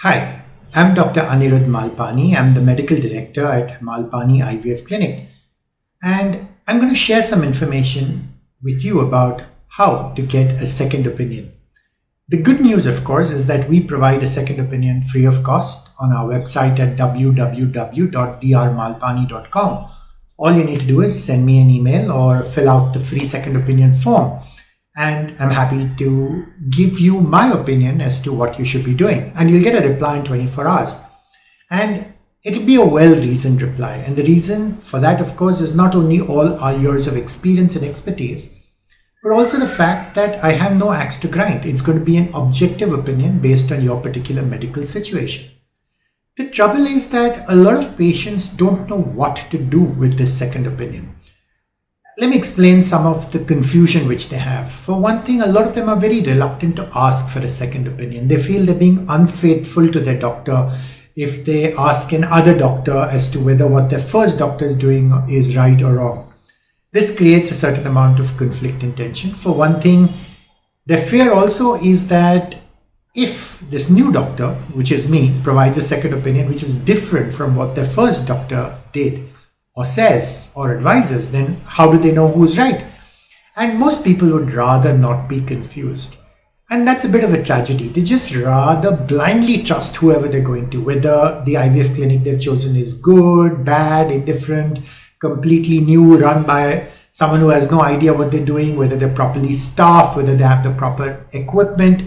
Hi, I'm Dr. Aniruddha Malpani. I'm the medical director at Malpani IVF Clinic. And I'm going to share some information with you about how to get a second opinion. The good news, of course, is that we provide a second opinion free of cost on our website at www.drmalpani.com. All you need to do is send me an email or fill out the free second opinion form. And I'm happy to give you my opinion as to what you should be doing. And you'll get a reply in 24 hours. And it'll be a well-reasoned reply. And the reason for that, of course, is not only all our years of experience and expertise, but also the fact that I have no axe to grind. It's going to be an objective opinion based on your particular medical situation. The trouble is that a lot of patients don't know what to do with this second opinion. Let me explain some of the confusion which they have. For one thing, a lot of them are very reluctant to ask for a second opinion. They feel they're being unfaithful to their doctor if they ask another doctor as to whether what their first doctor is doing is right or wrong. This creates a certain amount of conflict and tension. For one thing, their fear also is that if this new doctor, which is me, provides a second opinion which is different from what their first doctor did, or says or advises, then how do they know who's right? And most people would rather not be confused. And that's a bit of a tragedy. They just rather blindly trust whoever they're going to, whether the IVF clinic they've chosen is good, bad, indifferent, completely new, run by someone who has no idea what they're doing, whether they're properly staffed, whether they have the proper equipment.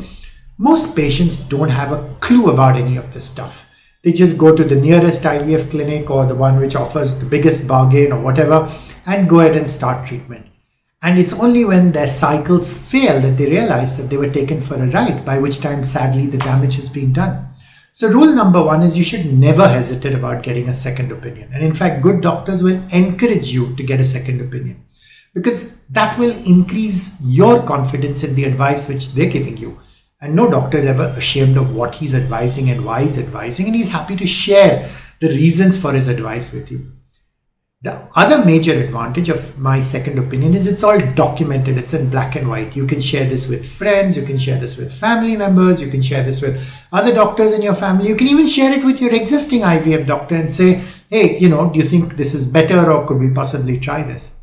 Most patients don't have a clue about any of this stuff. They just go to the nearest IVF clinic or the one which offers the biggest bargain or whatever and go ahead and start treatment. And it's only when their cycles fail that they realize that they were taken for a ride, by which time sadly the damage has been done. So rule number one is you should never hesitate about getting a second opinion. And in fact, good doctors will encourage you to get a second opinion because that will increase your confidence in the advice which they're giving you. And no doctor is ever ashamed of what he's advising and why he's advising, and he's happy to share the reasons for his advice with you. The other major advantage of my second opinion is it's all documented. It's in black and white. You can share this with friends, you can share this with family members, you can share this with other doctors in your family. You can even share it with your existing IVF doctor and say, hey, do you think this is better or could we possibly try this?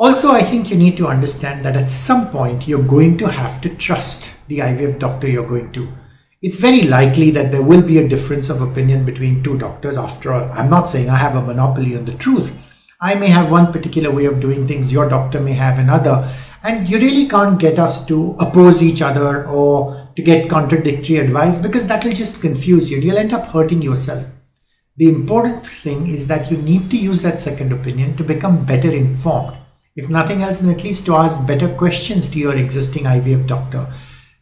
Also, I think you need to understand that at some point you're going to have to trust the IVF doctor you're going to. It's very likely that there will be a difference of opinion between two doctors. After all, I'm not saying I have a monopoly on the truth. I may have one particular way of doing things, your doctor may have another, and you really can't get us to oppose each other or to get contradictory advice because that will just confuse you. You'll end up hurting yourself. The important thing is that you need to use that second opinion to become better informed. If nothing else, then at least to ask better questions to your existing IVF doctor.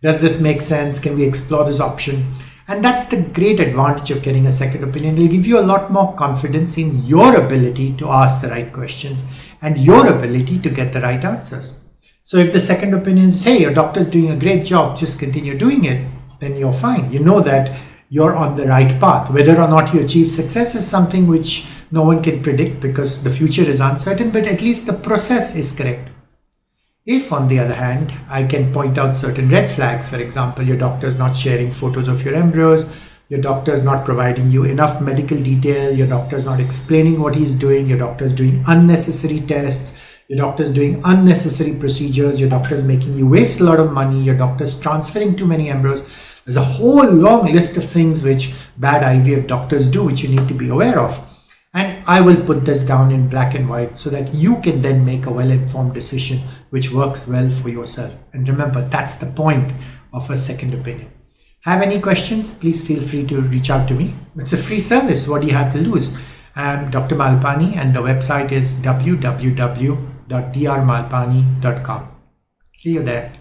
Does this make sense? Can we explore this option? And that's the great advantage of getting a second opinion. It will give you a lot more confidence in your ability to ask the right questions and your ability to get the right answers. So if the second opinion is, hey, your doctor's doing a great job, just continue doing it, then you're fine. You know that you're on the right path. Whether or not you achieve success is something which no one can predict because the future is uncertain, but at least the process is correct. If, on the other hand, I can point out certain red flags, for example, your doctor is not sharing photos of your embryos, your doctor is not providing you enough medical detail, your doctor is not explaining what he's doing, your doctor is doing unnecessary tests, your doctor is doing unnecessary procedures, your doctor is making you waste a lot of money, your doctor is transferring too many embryos. There's a whole long list of things which bad IVF doctors do, which you need to be aware of. And I will put this down in black and white so that you can then make a well-informed decision which works well for yourself. And remember, that's the point of a second opinion. Have any questions? Please feel free to reach out to me. It's a free service. What do you have to lose? I'm Dr. Malpani and the website is www.drmalpani.com. See you there.